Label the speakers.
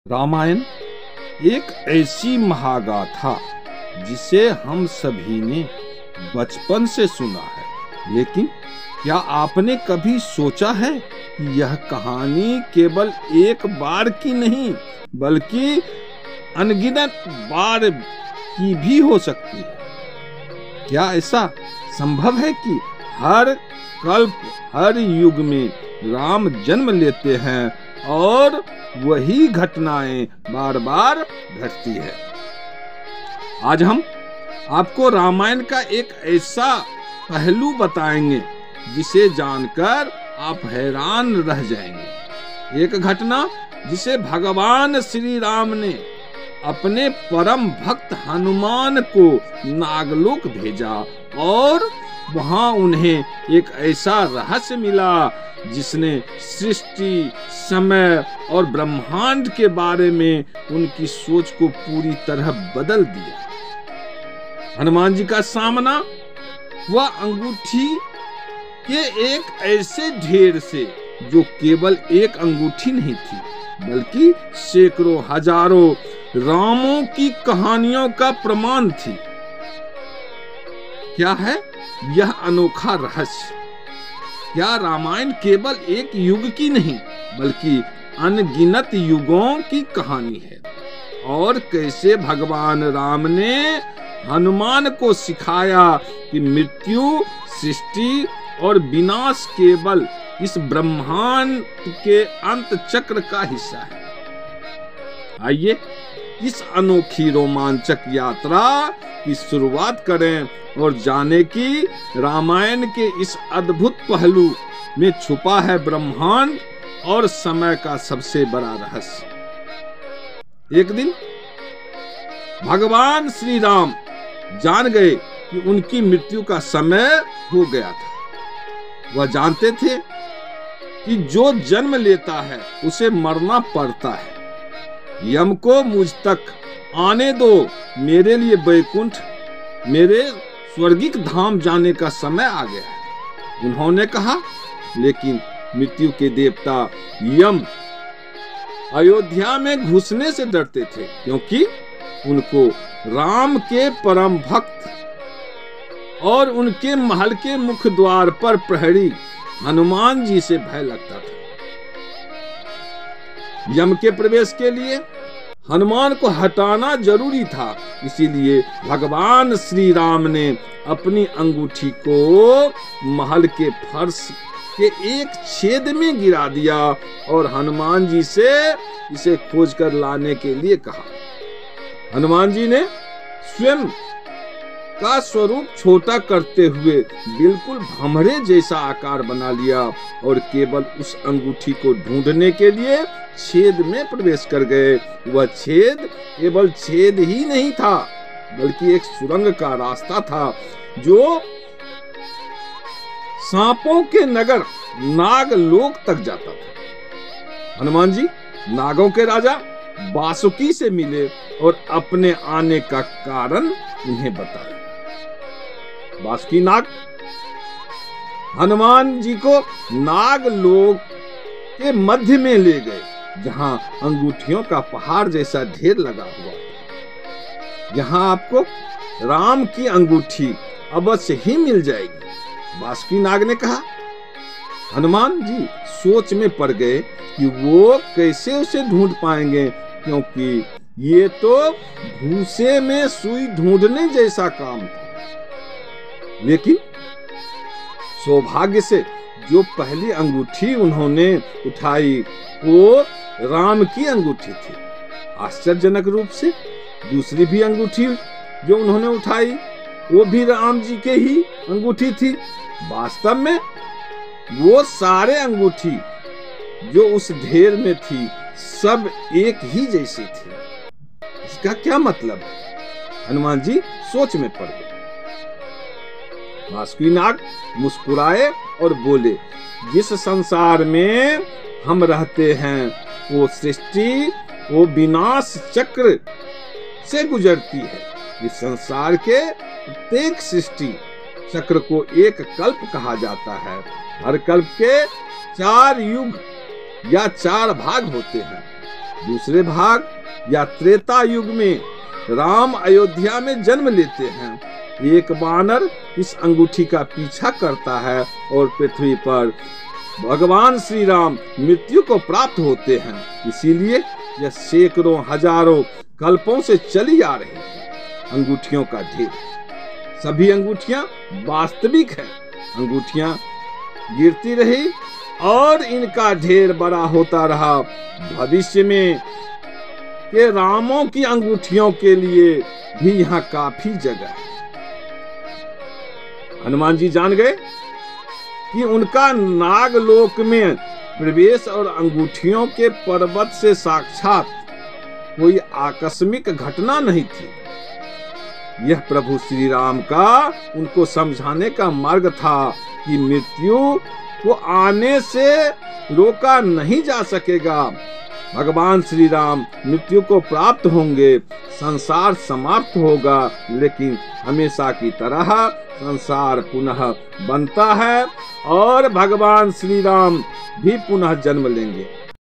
Speaker 1: रामायण एक ऐसी महागाथा जिसे हम सभी ने बचपन से सुना है, लेकिन क्या आपने कभी सोचा है कि यह कहानी केवल एक बार की नहीं बल्कि अनगिनत बार की भी हो सकती है। क्या ऐसा संभव है कि हर कल्प हर युग में राम जन्म लेते हैं और वही घटनाएं बार बार घटती है। आज हम आपको रामायण का एक ऐसा पहलू बताएंगे जिसे जानकर आप हैरान रह जाएंगे। एक घटना जिसे भगवान श्री राम ने अपने परम भक्त हनुमान को नागलोक भेजा और वहां उन्हें एक ऐसा रहस्य मिला जिसने सृष्टि, समय और ब्रह्मांड के बारे में उनकी सोच को पूरी तरह बदल दिया। हनुमान जी का सामना हुआ अंगूठी के एक ऐसे ढेर से जो केवल एक अंगूठी नहीं थी बल्कि सैकड़ों हजारों रामों की कहानियों का प्रमाण थी। क्या है यह अनोखा रहस्य? क्या रामायण केवल एक युग की नहीं बल्कि अनगिनत युगों की कहानी है? और कैसे भगवान राम ने हनुमान को सिखाया कि मृत्यु, सृष्टि और विनाश केवल इस ब्रह्मांड के अंत चक्र का हिस्सा है। आइए इस अनोखी रोमांचक यात्रा की शुरुआत करें और जाने कि रामायण के इस अद्भुत पहलू में छुपा है ब्रह्मांड और समय का सबसे बड़ा रहस्य। एक दिन भगवान श्री राम जान गए कि उनकी मृत्यु का समय हो गया था। वह जानते थे कि जो जन्म लेता है उसे मरना पड़ता है। यम को मुझ तक आने दो, मेरे लिए बैकुंठ, मेरे स्वर्गिक धाम जाने का समय आ गया है, उन्होंने कहा। लेकिन मृत्यु के देवता यम अयोध्या में घुसने से डरते थे क्योंकि उनको राम के परम भक्त और उनके महल के मुख्य द्वार पर प्रहरी हनुमान जी से भय लगता था। यम के प्रवेश के लिए हनुमान को हटाना जरूरी था, इसीलिए भगवान श्री राम ने अपनी अंगूठी को महल के फर्श के एक छेद में गिरा दिया और हनुमान जी से इसे खोज कर लाने के लिए कहा। हनुमान जी ने स्वयं का स्वरूप छोटा करते हुए बिल्कुल भंवरे जैसा आकार बना लिया और केवल उस अंगूठी को ढूंढने के लिए छेद में प्रवेश कर गए। वह छेद केवल छेद ही नहीं था बल्कि एक सुरंग का रास्ता था जो सांपों के नगर नागलोक तक जाता था। हनुमान जी नागों के राजा वासुकी से मिले और अपने आने का कारण उन्हें बताया। वासुकी नाग हनुमान जी को नागलोक के मध्य में ले गए जहां अंगूठियों का पहाड़ जैसा ढेर लगा हुआ था। यहाँ आपको राम की अंगूठी अवश्य ही मिल जाएगी, वासुकी नाग ने कहा। हनुमान जी सोच में पड़ गए कि वो कैसे उसे ढूंढ पाएंगे क्योंकि ये तो भूसे में सुई ढूंढने जैसा काम था। लेकिन सौभाग्य से जो पहली अंगूठी उन्होंने उठाई वो राम की अंगूठी थी। आश्चर्यजनक रूप से दूसरी भी अंगूठी जो उन्होंने उठाई वो भी राम जी के ही अंगूठी थी। वास्तव में वो सारे अंगूठी जो उस ढेर में थी सब एक ही जैसी थी। इसका क्या मतलब है? हनुमान जी सोच में पड़ गए। वासुकी नाग मुस्कुराए और बोले, जिस संसार में हम रहते हैं वो सृष्टि, वो विनाश चक्र से गुजरती है। इस संसार के प्रत्येक सृष्टि चक्र को एक कल्प कहा जाता है। हर कल्प के 4 युग या 4 भाग होते हैं। दूसरे भाग या त्रेता युग में राम अयोध्या में जन्म लेते हैं। एक वानर इस अंगूठी का पीछा करता है और पृथ्वी पर भगवान श्री राम मृत्यु को प्राप्त होते हैं। इसीलिए यह सैकड़ों हजारों कल्पों से चली आ रही है अंगूठियों का ढेर। सभी अंगूठियां वास्तविक है। अंगूठियां गिरती रही और इनका ढेर बड़ा होता रहा। भविष्य में के रामों की अंगूठियों के लिए भी यहाँ काफी जगह है। हनुमान जी जान गए कि उनका नागलोक में प्रवेश और अंगूठियों के पर्वत से साक्षात कोई आकस्मिक घटना नहीं थी। यह प्रभु श्री राम का उनको समझाने का मार्ग था कि मृत्यु को आने से रोका नहीं जा सकेगा। भगवान श्री राम मृत्यु को प्राप्त होंगे, संसार समाप्त होगा, लेकिन हमेशा की तरह संसार पुनः बनता है और भगवान श्री राम भी पुनः जन्म लेंगे।